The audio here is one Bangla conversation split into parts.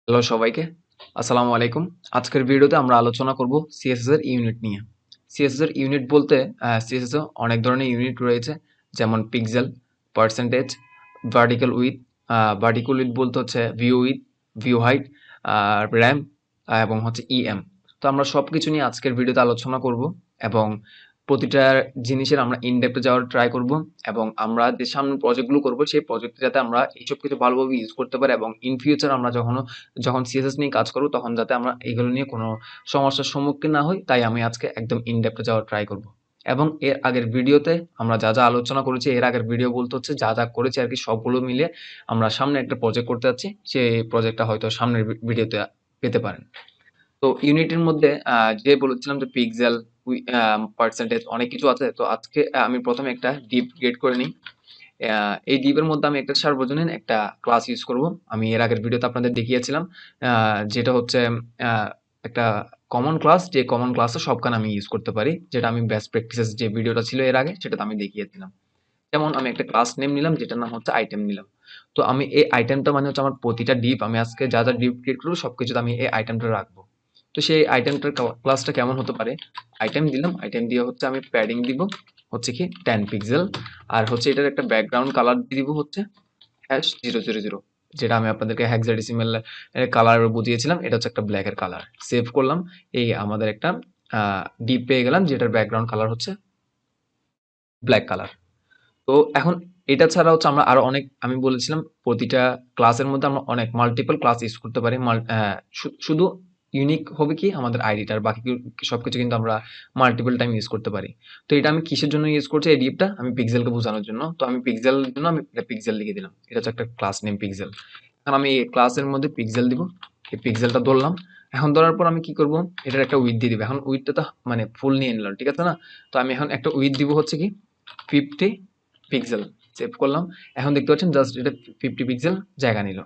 হ্যালো সবাইকে, আসসালামু আলাইকুম। আজকের ভিডিওতে আমরা আলোচনা করব CSS এর ইউনিট নিয়ে। CSS এর ইউনিট বলতে CSS এ অনেক ধরনের ইউনিট রয়েছে, যেমন pixel, percentage, vertical width, vertical width বলতে হচ্ছে view width, view height, RAM এবং হচ্ছে EM। তো আমরা সবকিছু নিয়ে আজকের ভিডিওতে আলোচনা করব এবং প্রতিটা জিনিসের আমরা ইন ডেপথ যাওয়ার ট্রাই করব এবং আমরা যে সামনে প্রজেক্টগুলো করব সেই প্রজেক্টে যাতে আমরা এইসব কিছু ভালোভাবে ইউজ করতে পারি এবং ইন ফিউচার আমরা যখন CSS নিয়ে কাজ করব তখন যাতে আমরা এগুলো নিয়ে কোনো সমস্যার সম্মুখীন না হই, তাই আমি আজকে একদম ইন ডেপথ যাওয়ার ট্রাই করব। এবং এর আগের ভিডিওতে আমরা যা যা আলোচনা করেছি, এর আগের ভিডিও বলতে হচ্ছে যা যা করেছি আর কি, সবগুলো মিলে আমরা সামনে একটা প্রজেক্ট করতে যাচ্ছি, সেই প্রজেক্টটা হয়তো সামনের ভিডিওতে পেতে পারেন। তো ইউনিটের মধ্যে যে বলেছিলাম যে পিক্সেল, পার্সেন্টেজ অনেক কিছু আছে। তো আজকে আমি প্রথমে একটা ডিপ ক্রিয়েট করে নিই। এই ডিপের মধ্যে আমি একটা সার্বজনীন একটা ক্লাস ইউজ করব। আমি এর আগের ভিডিওতে আপনাদের দেখিয়েছিলাম, যেটা হচ্ছে আহ, একটা কমন ক্লাস, যে কমন ক্লাসে সবখানে আমি ইউজ করতে পারি, যেটা আমি বেস্ট প্র্যাকটিসেস যে ভিডিওটা ছিল এর আগে সেটাতে আমি দেখিয়েছিলাম। যেমন আমি একটা ক্লাস নেম নিলাম, যেটার নাম হচ্ছে আইটেম নিলাম। তো আমি এই আইটেমটা মানে হচ্ছে আমার প্রতিটা ডিপ, আমি আজকে যা যা ডিপ ক্রিয়েট করবো সবকিছুতে আমি এই আইটেমটা রাখবো। তো সেই আইটেমটার ক্লাসটা কেমন হতে পারে, আইটেম দিলাম, আইটেম দিয়ে হচ্ছে আমি প্যাডিং দিব হচ্ছে কি 10 পিক্সেল, আর হচ্ছে এটার একটা ব্যাকগ্রাউন্ড কালার দিয়ে দিব হচ্ছে #000, যেটা আমি আপনাদেরকে হেক্সাডেসিমাল কালার বুঝিয়েছিলাম। এটা হচ্ছে একটা ব্ল্যাক এর কালার। সেভ করলাম, এই আমাদের একটা ডিপ পেয়ে গেলাম, যেটার ব্যাকগ্রাউন্ড কালার হচ্ছে ব্ল্যাক কালার। তো এখন এটা ছাড়া হচ্ছে আমরা আরো অনেক, আমি বলেছিলাম প্রতিটা ক্লাসের মধ্যে আমরা অনেক মাল্টিপল ক্লাস ইউজ করতে পারি। শুধু ইউনিক হবে কি আমাদের আইডিটার, বাকি সবকিছু কিন্তু আমরা মাল্টিপল টাইম ইউজ করতে পারি। তো এটা আমি কিসের জন্য ইউজ করছি, এই ডিপটা আমি পিক্সেলকে বোঝানোর জন্য। তো আমি পিক্সেল জন্য আমি এটা পিক্সেল লিখে দিলাম, এটা হচ্ছে একটা ক্লাস নেম পিক্সেল। এখন আমি এই ক্লাসের মধ্যে পিক্সেল দিব, এই পিক্সেলটা ধরলাম। এখন ধরার পর আমি কি করব, এটার একটা উইথ দিয়ে দিব। এখন উইথটা তো মানে ফুল নিয়ে নিলাম, ঠিক আছে না? তো আমি এখন একটা উইথ দিব হচ্ছে কি 50 পিক্সেল। সেভ করলাম। এখন দেখতে পাচ্ছেন জাস্ট এটা 50 পিক্সেল জায়গা নিল।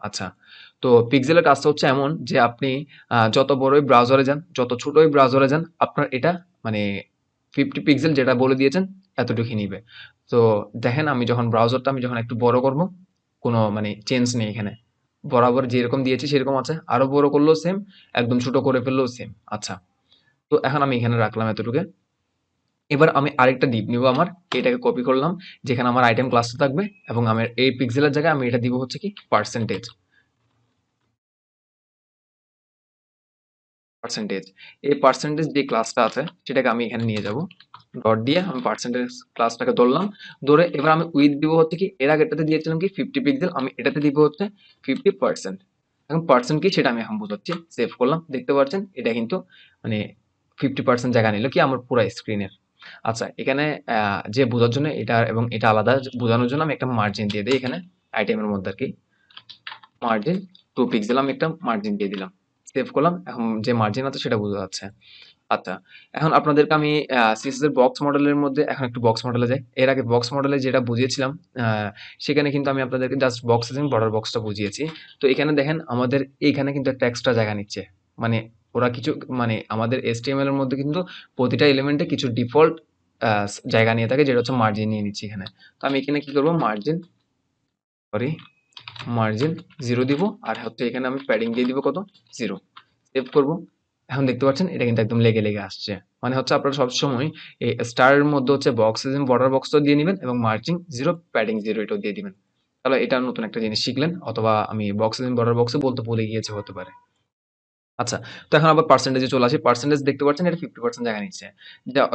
আচ্ছা, তো পিক্সেলের কাজটা হচ্ছে এমন যে আপনি যত বড়ই ব্রাউজারে যান, যত ছোটই ব্রাউজারে যান, আপনার এটা মানে 50 পিক্সেল যেটা বলে দিয়েছেন এতটুকুই নিবে। তো দেখেন, আমি যখন একটু বড় করব, কোনো মানে চেঞ্জ নেই এখানে, বরাবর যেরকম দিয়েছি সেরকম আছে। আরো বড় করলেও সেম, একদম ছোট করে ফেললেও সেম। আচ্ছা, তো এখন আমি এখানে রাখলাম এতটুকু। এবার আমি আরেকটা ডিপ নিব আমার, এটাকে কপি করলাম, যেখানে আমার আইটেম ক্লাসটা থাকবে, এবং আমার এই পিক্সেলের জায়গায় আমি এটা দিব হচ্ছে কি পার্সেন্টেজ। পার্সেন্টেজ, এই পার্সেন্টেজ যে ক্লাসটা আছে সেটাকে আমি এখানে নিয়ে যাব। ডট দিয়ে আমি পার্সেন্টেজ ক্লাসটাকে ধরলাম। ধরে এবার আমি উইথ দিব হচ্ছে কি, এর আগে এটাতে দিয়েছিলাম কি 50 পিক্সেল, আমি এটাতে দিব হচ্ছে 50%। এখন পার্সেন্ট কি সেটা আমি এখন বোঝাচ্ছি। সেভ করলাম, দেখতে পাচ্ছেন এটা কিন্তু মানে 50% জায়গা নিল কি আমার পুরো স্ক্রিনের। আচ্ছা, এখানে যে বোঝার জন্য এটা এবং এটা আলাদা বোঝানোর জন্য আমি একটা মার্জিন দিয়ে দিই এখানে আইটেমের মধ্যে আর কি। মার্জিন 2 পিক্সেল আমি একটা মার্জিন দিয়ে দিলাম। সেভ করলাম, এখন যে মার্জিন আছে সেটা বোঝা যাচ্ছে। আচ্ছা, এখন আপনাদেরকে আমি CSS এর বক্স মডেলের মধ্যে এখন একটু বক্স মডেলে যাই। এর আগে বক্স মডেলে যেটা বুঝিয়েছিলাম, সেখানে কিন্তু আমি আপনাদেরকে জাস্ট বক্স এবং বর্ডার বক্সটা বুঝিয়েছি। তো এখানে দেখেন আমাদের এইখানে কিন্তু একটা এক্সট্রা জায়গা নিচ্ছে। মানে ওরা কিছু মানে আমাদের HTML এর মধ্যে কিন্তু প্রতিটা এলিমেন্টে কিছু ডিফল্ট জায়গা নিয়ে থাকে, যেটা হচ্ছে মার্জিন নিয়ে নিচ্ছি এখানে। তো আমি এখানে কি করব, সরি মার্জিন 0 দিব, আর হচ্ছে এখানে আমি প্যাডিং দিয়ে দিব কত, 0। সেভ করব। এখন দেখতে পাচ্ছেন এটা কিন্তু একদম লেগে লেগে আসছে। মানে হচ্ছে আপনারা সবসময় এই স্টারের মধ্যে হচ্ছে বক্স এবং বর্ডার বক্সটাও দিয়ে নিবেন এবং মার্জিন 0 প্যাডিং 0 এটাও দিয়ে দিবেন। তাহলে এটা নতুন একটা জিনিস শিখলেন, অথবা আমি বক্স এবং বর্ডার বক্সে বলতে ভুলে গিয়েছি, হতে পারে। আচ্ছা, তো এখন আবার পার্সেন্টেজে চলে আসি। পার্সেন্টেজ দেখতে পাচ্ছেন এটা 50% জায়গা নিচ্ছে।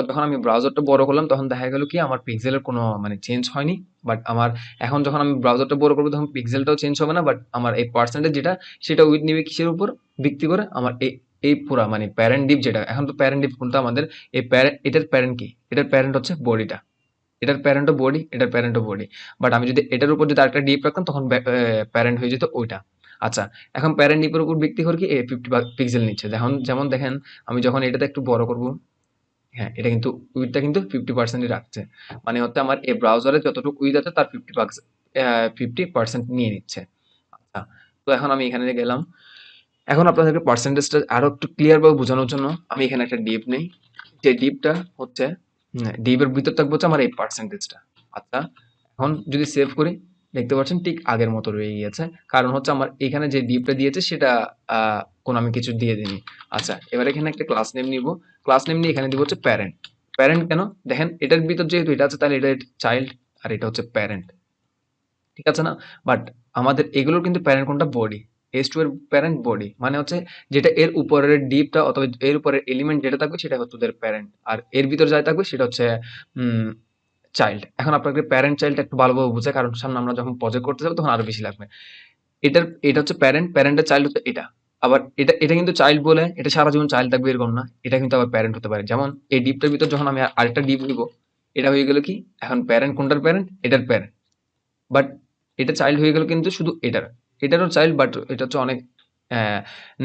যখন আমি ব্রাউজারটা বড় করলাম তখন দেখা গেল কি আমার পিক্সেলের কোনো মানে চেঞ্জ হয়নি। বাট আমার এখন যখন আমি ব্রাউজারটা বড় করব তখন পিক্সেলটাও চেঞ্জ হবে না। বাট আমার এই পার্সেন্টেজ যেটা, সেটা উইথ নিবে কিসের উপর ভিত্তি করে, আমার এই পুরা মানে প্যারেন্ট ডিপ যেটা, এখন তো প্যারেন্ট ডিপ কোনটা আমাদের, এই প্যারেন্ট, এটার প্যারেন্ট কি, এটার প্যারেন্ট হচ্ছে বডিটা। এটার প্যারেন্টও বডি, এটার প্যারেন্টও বডি। বাট আমি যদি এটার উপর যদি আরেকটা ডিপ রাখতাম তখন প্যারেন্ট হয়ে যেত ওইটা। আচ্ছা, এখন প্যারেন্ট ডিপের উপর ভিত্তি করে কি 50 পিক্সেল নিচ্ছে। যেমন যেমন দেখেন, আমি যখন এটাতে একটু বড় করব, হ্যাঁ এটা কিন্তু উইথটা কিন্তু 50%ই রাখছে। মানে হচ্ছে আমার এই ব্রাউজারে যতটুকু উইথ আছে তার 50% নিয়ে নিচ্ছে। আচ্ছা, তো এখন আমি এখানে গেলাম। এখন আপনাদেরকে পার্সেন্টেজটা আরো একটু ক্লিয়ার ভাবে বোঝানোর জন্য আমি এখানে একটা ডিপ নেই। যে ডিপটা হচ্ছে ডিপের ভিতর থাকবে হচ্ছে আমার এই পার্সেন্টেজটা। আচ্ছা, এখন যদি সেভ করি, দেখতে পাচ্ছেন ঠিক আগের মতো রয়ে গিয়েছে, কারণ হচ্ছে আমার এখানে যে ডিপটা দিয়েছে সেটা কোনো আমি কিছু দিয়ে দিইনি। আচ্ছা, এবার এখানে একটা ক্লাস নেম নিব, ক্লাস নেম নিয়ে এখানে দিব হচ্ছে প্যারেন্ট। প্যারেন্ট কেন দেখেন, এটার ভিতর যেহেতু এটা আছে তাহলে এটা চাইল্ড আর এটা হচ্ছে প্যারেন্ট, ঠিক আছে না? বাট আমাদের এগুলোর কিন্তু প্যারেন্ট কোনটা, বডি। S2 এর প্যারেন্ট বডি, মানে হচ্ছে যেটা এর উপরের ডিপটা অথবা এর উপরের এলিমেন্ট যেটা থাকবে সেটা হচ্ছে ওদের প্যারেন্ট, আর এর ভিতর যা থাকবে সেটা হচ্ছে চাইল্ড। এখন আপনাকে প্যারেন্ট চাইল্ড একটু ভালোভাবে বোঝায়, কারণ সামনে আমরা যখন প্রজেক্ট করতে যাবো তখন আরো বেশি লাগবে। এটা হচ্ছে প্যারেন্ট, প্যারেন্টের চাইল্ড হচ্ছে এটা। আবার এটা এটা কিন্তু চাইল্ড বলে এটা সারা জীবন চাইল্ড থাকবে এরকম না, এটা কিন্তু আবার প্যারেন্ট হতে পারে। যেমন এই ডিপটার ভিতর যখন আমি আরেকটা ডিপ নিব, এটা হয়ে গেল কি, এখন প্যারেন্ট কোনটার প্যারেন্ট, এটার প্যারেন্ট। বাট এটা চাইল্ড হয়ে গেল কিন্তু শুধু এটারও চাইল্ড, বাট এটা হচ্ছে অনেক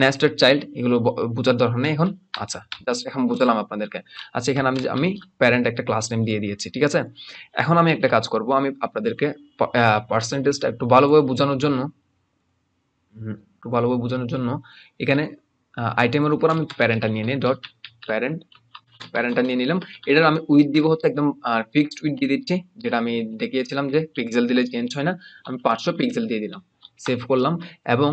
নেস্টেড চাইল্ড, এগুলো বোঝার দরকার নেই এখন। আচ্ছা, জাস্ট এখন বুঝালাম আপনাদেরকে। আচ্ছা, এখানে আমি প্যারেন্ট একটা ক্লাস নেম দিয়ে দিয়েছি, ঠিক আছে। এখন আমি একটা কাজ করব, আমি আপনাদেরকে পার্সেন্টেজটা একটু ভালোভাবে বোঝানোর জন্য এখানে আইটেমের উপর আমি প্যারেন্টটা নিয়ে নিই, ডট প্যারেন্ট, প্যারেন্টটা নিয়ে নিলাম। এটার আমি উইথ দিব হচ্ছে একদম ফিক্সড উইথ দিয়ে দিচ্ছি, যেটা আমি দেখিয়েছিলাম যে পিক্সেল দিলে চেঞ্জ হয় না, আমি 500 পিক্সেল দিয়ে দিলাম, সেভ করলাম। এবং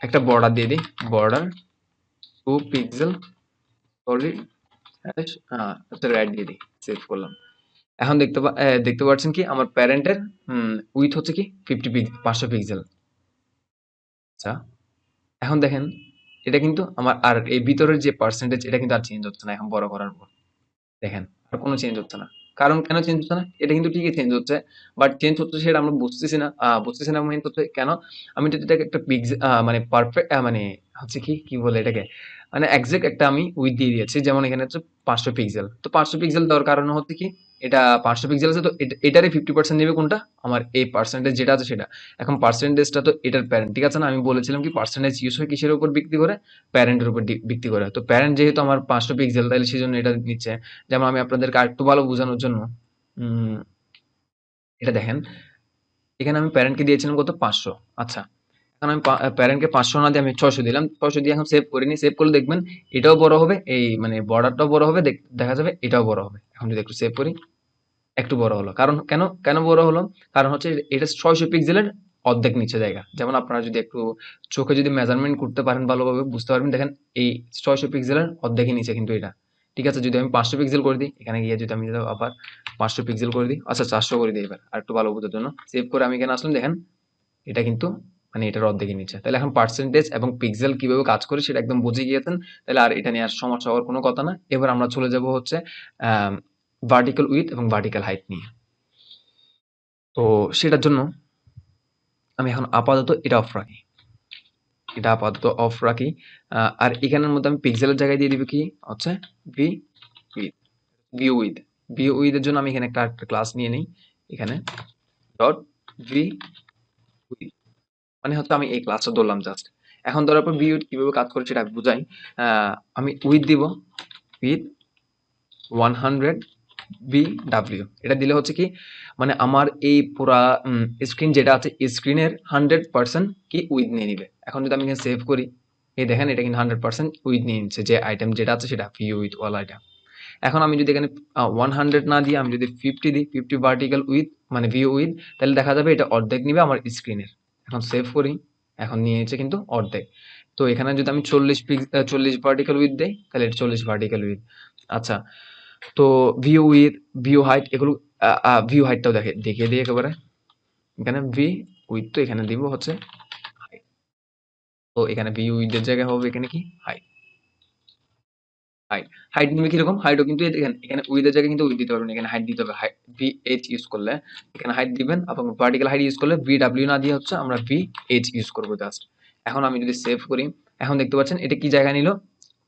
একটা বর্ডার দিয়ে দিই, বর্ডার 2 পিক্সেল সলিড রেড দিয়ে দিই, সেভ করলাম। এখন দেখতে পাচ্ছেন কি আমার প্যারেন্টের উইথ হচ্ছে কি 500 পিক্সেল। আচ্ছা, এখন দেখেন এটা কিন্তু আমার, আর এই ভিতরের যে পার্সেন্টেজ এটা কিন্তু আর চেঞ্জ হচ্ছে না এখন বড় করার পর। দেখেন আর কোনো চেঞ্জ হচ্ছে না। কারণ কেন চেঞ্জ হচ্ছে না? এটা কিন্তু ঠিকই চেঞ্জ হচ্ছে। বাট চেঞ্জ হচ্ছে সেটা আমরা বুঝতেছি না। বুঝতেছি না মিন হচ্ছে কেন? আমি যদি এটাকে একটা মানে পারফেক্ট মানে হচ্ছে কি বলে এটাকে? মানে এক্সাক্ট একটা আমি উইডথ দিয়ে দিয়েছি। যেমন এখানে হচ্ছে 500 পিক্সেল। তো 500 পিক্সেল দেওয়ার কারণ হচ্ছে কি? এটা 500 পিক্সেল আছে, তো এটারই 50% নেবে কোনটা? আমার এই পার্সেন্টেজ যেটা আছে সেটা। এখন পার্সেন্টেজটা তো এটার প্যারেন্ট, ঠিক আছে না? আমি বলেছিলাম কি পার্সেন্টেজ ইউজ হয় কিসের উপর ভিত্তি করে? প্যারেন্টের উপর ভিত্তি করে। তো প্যারেন্ট যেহেতু আমার 500 পিক্সেল, তাহলে সেজন্য এটা নিচ্ছে। যেমন আমি আপনাদেরকে আরেকটু ভালো বোঝানোর জন্য উম এটা দেখেন, এখানে আমি প্যারেন্টকে দিয়েছিলাম কত, 500। আচ্ছা, এখন আমি প্যারেন্টকে 500 না দিয়ে আমি 600 দিলাম, 600 দিয়ে এখন সেভ করিনি। সেভ করলে দেখবেন এটাও বড় হবে, এই মানে বর্ডারটাও বড় হবে, দেখা যাবে এটাও বড় হবে। এখন যদি একটু সেভ করি, একটু বড় হলো। কারণ কেন কেন বড় হলো? কারণ হচ্ছে এটা 600 পিক্সেলের অর্ধেক নিচে জায়গা। যেমন আপনারা যদি একটু চোখে যদি মেজারমেন্ট করতে পারেন ভালোভাবে বুঝতে পারবেন। দেখেন এই 600 পিক্সেলের অর্ধেকই নিচে কিন্তু এটা, ঠিক আছে। যদি আমি 500 পিক্সেল করে দিই, এখানে গিয়ে যদি আমি আবার 500 পিক্সেল করে দিই, আচ্ছা 400 করে দিই এবার আর একটু ভালো বোঝার জন্য। সেভ করে আমি এখানে আসলাম, দেখেন এটা কিন্তু মানে এটার অর্ধেকের নিচে। তাহলে এখন পার্সেন্টেজ এবং পিক্সেল কিভাবে কাজ করে সেটা একদম বুঝে গিয়েছেন। তাহলে আর এটা নিয়ে আর সমস্যা হওয়ার কোনো কথা না। এবার আমরা চলে যাব হচ্ছে ভার্টিক্যাল উইথ এবং ভার্টিক্যাল হাইট নিয়ে। তো সেটার জন্য আমি এখন আপাতত এটা অফ রাখি, এটা আপাতত অফ রাখি। আর এখানের মধ্যে আমি পিক্সেলের জায়গায় দিয়ে দিব কি হচ্ছে view with, view with. View উইথের জন্য আমি এখানে একটা ক্লাস নিয়ে নিই, এখানে ডট ভি উইথ, মানে হচ্ছে আমি এই ক্লাসটা ধরলাম জাস্ট। এখন ধরার পর ভি উইথ কিভাবে কাজ করে সেটা বুঝাই। আমি উইথ দিব উইথ 100 বিডব্লিউ, এটা দিলে হচ্ছে কি মানে আমার এই পুরা স্ক্রিন যেটা আছে স্ক্রিনের 100% কি উইথ নিয়ে নিবে। এখন যদি আমি এখানে সেভ করি, এই দেখেন এটা কিন্তু 100% উইথ নিয়ে নিচ্ছে, যে আইটেম যেটা আছে সেটা ভিউ উইথ অল আইটেম। এখন আমি যদি এখানে 100 না দিয়ে আমি যদি 50 দিই, 50 ভার্টিক্যাল উইথ মানে ভিউ উইথ, তাহলে দেখা যাবে এটা অর্ধেক নিবে আমার স্ক্রিনের। এখন সেভ করি, এখন নিয়ে নিচ্ছে কিন্তু অর্ধেক। তো এখানে যদি আমি 40 ভার্টিক্যাল উইথ দেই, তাহলে এটা 40 ভার্টিক্যাল উইথ। আচ্ছা, তো ভিউ উইথ, ভিউ হাইট, এগুলো ভিউ হাইটটাও দেখিয়ে দিই একেবারে। এখানে ভি উইথ, তো এখানে দিব হচ্ছে হাইট। তো এখানে ভিউ উইথের জায়গায় হবে এখানে কি হাইট। হাইট হাইট নিবে কিরকম, হাইটও কিন্তু এখানে উইথের জায়গায় কিন্তু উইথ দিতে পারবেন, এখানে হাইট দিতে হবে। হাইট ভি এইচ ইউজ করলে এখানে হাইট দিবেন, এবং ভার্টিক্যাল হাইট ইউজ করলে ভি ডাব্লিউ না দিয়ে হচ্ছে আমরা ভি এইচ ইউজ করবো জাস্ট। এখন আমি যদি সেভ করি, এখন দেখতে পাচ্ছেন এটা কি জায়গা নিল,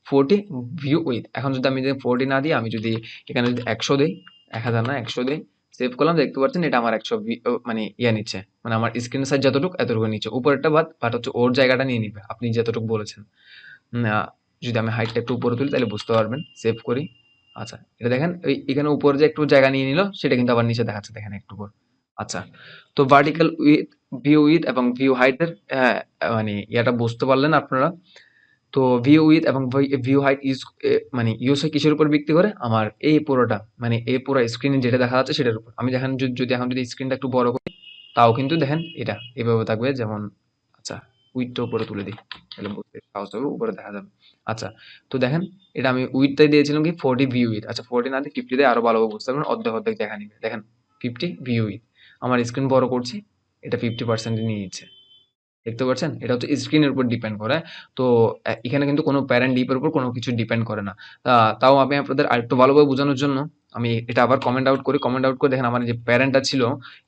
40 ভিউ উইথ। এখন যদি আমি 40 না দিই, আমি যদি এখানে যদি 100 দেই, 1000 না 100 দেই, সেভ করলাম, দেখতে পাচ্ছেন এটা আমার 100 মানে ইয়া নিচ্ছে, মানে আমার স্ক্রিন সাইজ যতটুকু এতটুকু নিচ্ছে, উপরেরটা বাট হচ্ছে ওর জায়গাটা নিয়ে নিবে আপনি যতটুকু বলেছেন। যদি আমি হাইটটা একটু উপরে তুলি তাহলে বুঝতে পারবেন। সেভ করি, আচ্ছা এটা দেখেন এখানে উপরে যে একটু জায়গা নিয়ে নিল সেটা কিন্তু আবার নিচে দেখাচ্ছে, দেখেন একটু উপর। আচ্ছা, তো ভার্টিক্যাল উইথ, ভিউ উইথ এবং ভিউ হাইটের মানে ইয়াটা বুঝতে পারলেন আপনারা। তো ভিউ উইথ এবং ভিউ হাইট মানে ইউজ হয় কিসের উপর ভিত্তি করে? আমার এই পুরোটা মানে এই পুরো স্ক্রিনে যেটা দেখা যাচ্ছে সেটার উপর। আমি দেখেন যদি এখন যদি স্ক্রিনটা একটু বড় করি, তাও কিন্তু দেখেন এটা এভাবে থাকবে। যেমন আচ্ছা, উইথটা উপরে তুলে দিই, তাহলে বুঝতে সহজ হবে, উপরে দেখা যাবে। আচ্ছা, তো দেখেন এটা আমি উইথটাই দিয়েছিলাম কি 40 ভিউ উইথ। আচ্ছা, 40 না দিয়ে 50 দিয়ে আরো ভালোভাবে বুঝতে পারবেন, অর্ধেক অর্ধেক দেখা নিবে। দেখেন 50 ভিউ উইথ, আমার স্ক্রিন বড় করছি, এটা 50% নিয়ে নিচ্ছে। দেখতে পাচ্ছেন? এটা হচ্ছে স্ক্রিনের উপর ডিপেন্ড করে। তো এখানে কিন্তু কোনো প্যারেন্ট ডিপের উপর কোনো কিছু ডিপেন্ড করে না। তাও আমি আপনাদের আরেকটু ভালোভাবে বোঝানোর জন্য আমি এটা আবার কমেন্ট আউট করি। কমেন্ট আউট করে দেখেন আমার যে প্যারেন্টটা ছিল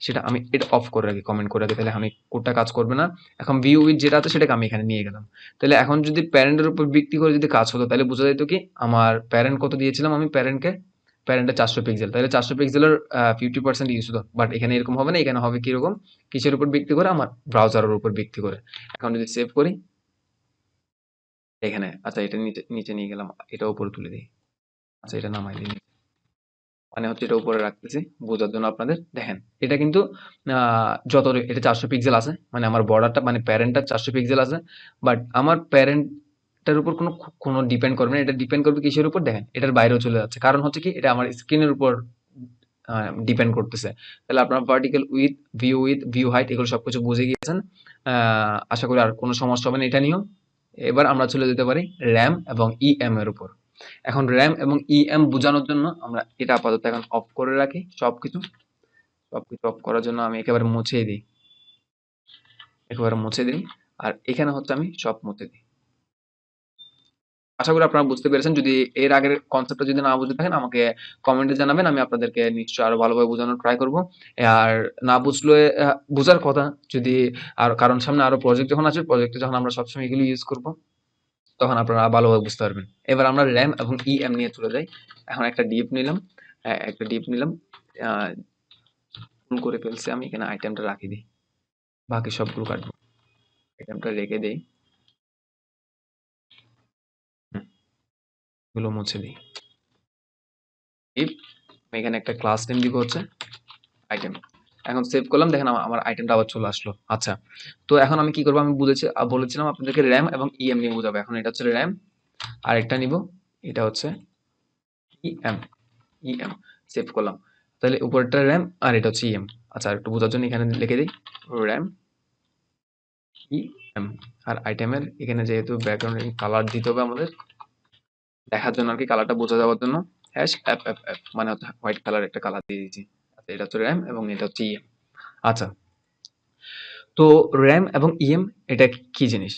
সেটা আমি এটা অফ করে রাখি, কমেন্ট করে রাখি। তাহলে আমি কোডটা কাজ করবে না। এখন ভিউ উইথ যেটা আছে সেটাকে আমি এখানে নিয়ে গেলাম। তাহলে এখন যদি প্যারেন্টের উপর ভিত্তি করে যদি কাজ হতো তাহলে বোঝা যেত কি আমার প্যারেন্ট কত দিয়েছিলাম আমি প্যারেন্টে 400 পিক্সেল। তাহলে 400 পিক্সেলের 50% ইউজ হতো। বাট এখানে এরকম হবে না। এখানে হবে কিরকম? কিসের উপর ভিত্তি করে? আমার ব্রাউজারের উপর ভিত্তি করে। এখন যদি সেভ করি এখানে, আচ্ছা এটা নিচে নিচে নিয়ে গেলাম, এটা উপরে তুলে দিই। আচ্ছা, এটা নামাই দিই, মানে হচ্ছে এটা উপরে রাখতেছি বোঝার জন্য আপনাদের। দেখেন এটা কিন্তু যত এটা 400 পিক্সেল আছে, মানে আমার বর্ডারটা মানে প্যারেন্টটা 400 পিক্সেল আছে। বাট আমার প্যারেন্টটার উপর কোনো ডিপেন্ড করবে না। এটা ডিপেন্ড করবে কিসের উপর? দেখেন এটার বাইরেও চলে যাচ্ছে, কারণ হচ্ছে কি এটা আমার স্ক্রিনের উপর ডিপেন্ড করতেছে। তাহলে আপনার ভার্টিক্যাল উইথ ভিউ হাইট এগুলো সবকিছু বুঝে গিয়েছেন। আশা করি আর কোনো সমস্যা হবে না এটা নিয়েও। এবার আমরা চলে যেতে পারি র্যাম এবং ইএম এর উপর। এখন র্যাম এবং ইএম বোঝানোর জন্য আমরা এটা আপাতত এখন অফ করে রাখি। সবকিছু অফ করার জন্য আমি একেবারে মুছে দিই। আর এখানে হচ্ছে আমি সব মুছে দিই। আশা করি আপনারা বুঝতে পেরেছেন। যদি এর আগের কনসেপ্টটা যদি না বুঝে থাকেন আমাকে কমেন্টে জানাবেন, আমি আপনাদেরকে নিশ্চয়ই আরো ভালোভাবে বোঝানোর ট্রাই করব। আর না বুঝলে বুঝার কথা যদি, আর কারণ সামনে আরো প্রজেক্ট যখন আসবে, প্রজেক্টে যখন আমরা সবসময় এগুলো ইউজ করব তখন আপনারা ভালোভাবে বুঝতে পারবেন। এবার আমরা র্যাম এবং ইএম নিয়ে চলে যাই। এখন একটা ডিপ নিলাম, ভুল করে ফেলছি আমি, এখানে আইটেমটা রাখি দিই, বাকি সবগুলো কাটবো। আইটেমটা রেখে দেই, এগুলো মুছে দিই। ডিপ, আমি এখানে একটা ক্লাস নেম দিব হচ্ছে আইটেম। এখন সেভ করলাম, দেখেন আমার আইটেমটা আবার চলে আসলো। আচ্ছা, তো এখন আমি কি করবো? আমি বলেছিলাম আপনাদেরকে র্যাম এবং ইএম নিয়ে বোঝাবো। এখন এটা হচ্ছে র্যাম, আর একটা নিব, এটা হচ্ছে ইএম। ইএম সেভ করলাম, তাহলে উপরটা র্যাম আর এটা হচ্ছে ইএম। আচ্ছা, একটু বোঝার জন্য এখানে লিখে দিই র্যাম ইএম। আর আইটেমের এখানে যেহেতু ব্যাকগ্রাউন্ড কালার দিতে হবে আমাদের দেখার জন্য আর কি, কালারটা বোঝা যাওয়ার জন্য হ্যাশ এফ এফ এফ মানে হচ্ছে হোয়াইট কালার একটা কালার দিয়ে দিয়েছি। আচ্ছা, এটা হচ্ছে র্যাম এবং এটা হচ্ছে ইএম। আচ্ছা, তো র্যাম এবং ইএম এটা কি জিনিস?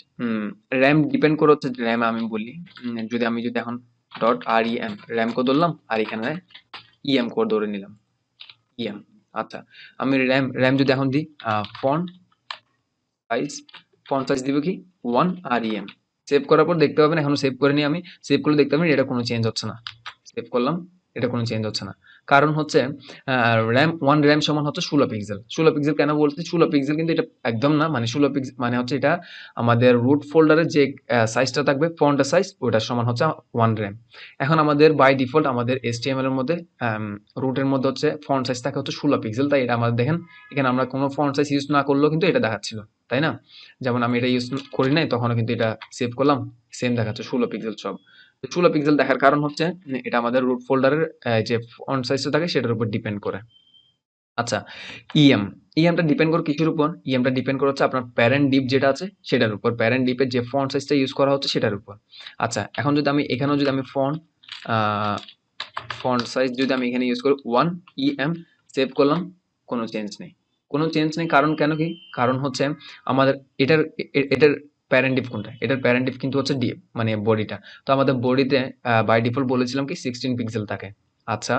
র্যাম ডিপেন্ড করে হচ্ছে র্যাম, আমি বলি যদি এখন ডট আর ইএম র্যাম কোড ধরলাম, আর এখানে ইএম কোড ধরে নিলাম ইএম। আচ্ছা, আমি র্যাম যদি এখন দিই ফন্ট সাইজ, দিব কি 1 আর ইএম। সেভ করার পর দেখতে পাবেন, এখনো সেভ করিনি আমি, সেভ করলে দেখতে পাবেন এটা কোনো চেঞ্জ হচ্ছে না। সেভ করলাম, এটা কোনো চেঞ্জ হচ্ছে না। কারণ হচ্ছে র্যাম সমান হচ্ছে 16 পিক্সেল। 16 পিক্সেল কেন বলছি? 16 পিক্সেল কিন্তু এটা একদম না, মানে 16 পিক্সেল মানে হচ্ছে এটা আমাদের রুট ফোল্ডারের যে সাইজটা থাকবে, ফন্টের সাইজ, ওটার সমান হচ্ছে 1 র্যাম। এখন আমাদের বাই ডিফল্ট আমাদের HTML এর মধ্যে রুটের মধ্যে হচ্ছে ফন্ট সাইজ থাকে হচ্ছে 16 পিক্সেল। তাই এটা আমাদের দেখেন এখানে আমরা কোনো ফন্ট সাইজ ইউজ না করলেও কিন্তু এটা দেখাচ্ছিল, তাই না? যেমন আমি এটা ইউজ করি নাই, তখনও কিন্তু এটা সেভ করলাম, সেম দেখাচ্ছে 16 পিক্সেল সব। 16 পিক্সেল দেখার কারণ হচ্ছে এটা আমাদের রুট ফোল্ডারের যে ফন্ট সাইজটা থাকে সেটার উপর ডিপেন্ড করে। আচ্ছা, ইএম, ইএমটা ডিপেন্ড করে কিসের উপর? ইএমটা ডিপেন্ড করে হচ্ছে আপনার প্যারেন্ট ডিপ যেটা আছে সেটার উপর, প্যারেন্ট ডিপের যে ফন্ট সাইজটা ইউজ করা হচ্ছে সেটার উপর। আচ্ছা, এখন যদি আমি এখানেও যদি আমি ফন্ট সাইজ যদি আমি এখানে ইউজ করি 1 ইএম, সেভ করলাম, কোনো চেঞ্জ নেই। কোনো চেঞ্জ নেই, কারণ কেন কি? কারণ হচ্ছে আমাদের এটার প্যারেন্ট ডিপ কোনটা? এটার প্যারেন্ট ডিপ কিন্তু হচ্ছে ডিপ মানে বডিটা। তো আমাদের বডিতে বাই ডিফল্ট বলেছিলাম কি 16 পিক্সেল থাকে। আচ্ছা,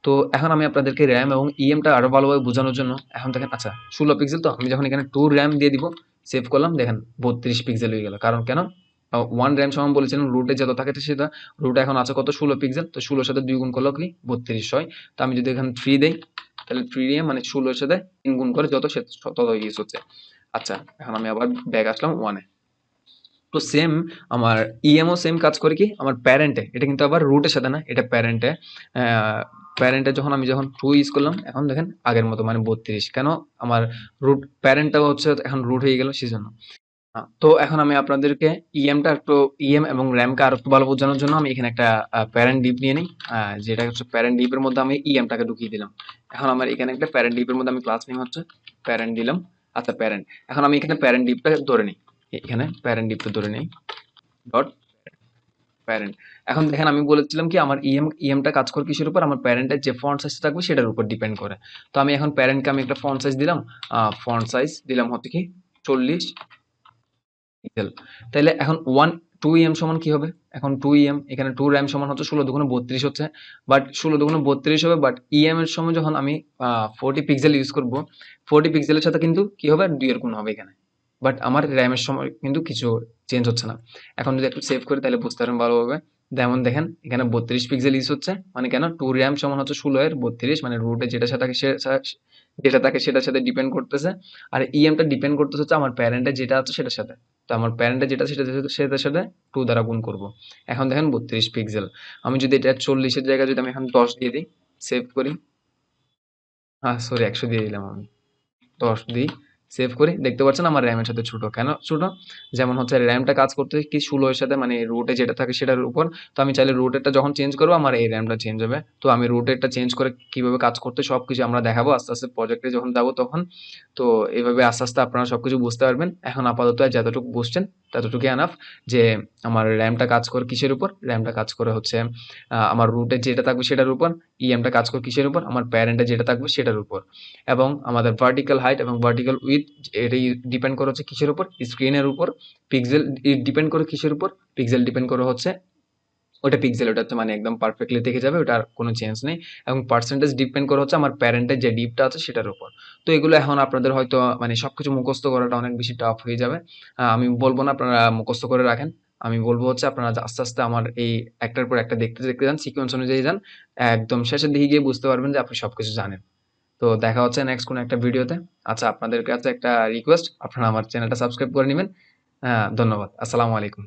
তো এখন আমি আপনাদেরকে র্যাম এবং ইএমটা আরো ভালোভাবে বোঝানোর জন্য এখন দেখেন, আচ্ছা 16 পিক্সেল, তো আমি যখন এখানে 2 র্যাম দিয়ে দিব, সেভ করলাম, দেখেন 32 পিক্সেল হয়ে গেল। কারণ কেন? 1 র্যাম সমান বলেছিলাম রুটে যত থাকে সেটা, রুটে এখন আছে কত? 16 পিক্সেল। তো 16 সাথে 2 গুণ করলে কি 32 হয়। তো আমি যদি এখানে 3 দেই, তাহলে 3 দিয়ে মানে 16 এর সাথে 3 গুণ করে যত তত ইউজ হচ্ছে। আচ্ছা, এখন আমি আবার ব্যাক আসলাম 1 এ। তো সেম আমার ইএমও সেম কাজ করে কি আমার প্যারেন্টে, এটা কিন্তু আবার রুটের সাথে না, এটা প্যারেন্টে। প্যারেন্টে যখন 2 ইউজ করলাম, এখন দেখেন আগের মতো মানে 32। কেন? আমার রুট প্যারেন্টটাও হচ্ছে এখন রুট হয়ে গেল সেজন্য। তো এখন আমি আপনাদেরকে ইএমটা একটু ইএম এবং র্যামকে আরো একটু ভালো বোঝানোর জন্য আমি এখানে একটা প্যারেন্ট ডিপ নিয়ে নিই, যেটা হচ্ছে প্যারেন্ট ডিপের মধ্যে আমি ইএমটাকে ঢুকিয়ে দিলাম। এখন আমার এখানে একটা প্যারেন্ট ডিপের মধ্যে আমি ক্লাস নেম হচ্ছে প্যারেন্ট দিলাম। আচ্ছা প্যারেন্ট, এখন আমি এখানে প্যারেন্ট ডিপটা ধরে নিই, এখানে প্যারেন্ট ডিপটা ধরে নিই ডট প্যারেন্ট। এখন দেখেন আমি বলেছিলাম কি আমার ইএমটা কাজ করে কিসের উপর, আমার প্যারেন্টের যে ফন্ট সাইজ থাকবে সেটার উপর ডিপেন্ড করে। তো আমি এখন প্যারেন্টকে আমি একটা ফন্ট সাইজ দিলাম, ফন্ট সাইজ দিলাম হচ্ছে কি 40 পিক্সেল। তাহলে এখন 2em সমান কি হবে, এখন 2em এখানে 2 র্যাম সমান হচ্ছে 16 দুগুণে 32 হচ্ছে, বাট 16 দুগুণে 32 হবে, বাট em এর সময় যখন আমি 40 পিক্সেল ইউজ করব, 40 পিক্সেলের সাথে কিন্তু কি হবে 2 এর গুণ হবে এখানে, বাট আমার র্যামের সময় কিন্তু কিছু চেঞ্জ হচ্ছে না। এখন যদি একটু সেভ করি তাহলে বুঝতে পারবেন ভালোভাবে। যেমন দেখেন এখানে 32 পিক্সেল ইউজ হচ্ছে, মানে কেন 2 র্যাম সমান হচ্ছে 16 এর 32, মানে রুটে যেটা সাথে যেটা থাকে সেটার সাথে ডিপেন্ড করতেছে, আর ইএমটা ডিপেন্ড করতেছে হচ্ছে আমার প্যারেন্টে যেটা আছে সেটার সাথে। তো আমার প্যারেন্টে যেটা সেটার সাথে 2 দ্বারা গুণ করব। এখন দেখেন 32 পিক্সেল। আমি যদি এটা 40-এর জায়গায় যদি আমি এখন 10 দিয়ে দিই, সেভ করি, সরি 100 দিয়ে দিলাম আমি, 10 দিই, সেভ করি, দেখতে পাচ্ছেন আমার র্যামের সাথে ছোট। কেন ছোট, যেমন হচ্ছে র্যামটা কাজ করতে কি 16 এর সাথে, মানে রুটে যেটা থাকে সেটার উপর। তো আমি চাইলে রুটেরটা যখন চেঞ্জ করবো আমার এই র্যামটা চেঞ্জ হবে। তো আমি রুটেরটা চেঞ্জ করে কিভাবে কাজ করতে সবকিছু আমরা দেখাবো আস্তে আস্তে প্রজেক্টে যখন যাবো তখন। তো এইভাবে আস্তে আস্তে আপনারা সবকিছু বুঝতে পারবেন। এখন আপাতত যতটুকু বুঝছেন ততটুকুই এনাফ, যে আমার র্যামটা কাজ করে কিসের উপর, র্যামটা কাজ করে হচ্ছে আমার রুটে যেটা থাকবে সেটার উপর, ইএমটা কাজ করে কিসের উপর, আমার প্যারেন্টে যেটা থাকবে সেটার উপর, এবং আমাদের ভার্টিক্যাল হাইট এবং ভার্টিক্যাল উইথ এটাই ডিপেন্ড করে হচ্ছে কিসের উপর, স্ক্রিনের উপর। পিক্সেল ডিপেন্ড করে কিসের উপর, পিক্সেল ডিপেন্ড করে হচ্ছে ওটা পিক্সেল, ওটা হচ্ছে মানে একদম পারফেক্টলি দেখে যাবে, ওটার কোনো চেঞ্জ নেই। এবং পার্সেন্টেজ ডিপেন্ড করে হচ্ছে আমার প্যারেন্টের যে ডিপটা আছে সেটার উপর। তো এগুলো এখন আপনাদের হয়তো মানে সবকিছু মুখস্থ করাটা অনেক বেশি টাফ হয়ে যাবে। আমি বলবো না আপনারা মুখস্থ করে রাখেন, আমি বলবো হচ্ছে আপনারা আস্তে আস্তে আমার এই একটার পর একটা দেখতে দেখতে যান, সিকোয়েন্স অনুযায়ী যান, একদম শেষের দিকে গিয়ে বুঝতে পারবেন যে আপনি সবকিছু জানেন। তো দেখা হচ্ছে নেক্সট কোনো একটা ভিডিওতে। আচ্ছা আপনাদের কাছে একটা রিকোয়েস্ট, আপনারা আমার চ্যানেলটা সাবস্ক্রাইব করে নেবেন। ধন্যবাদ। আসসালামু আলাইকুম।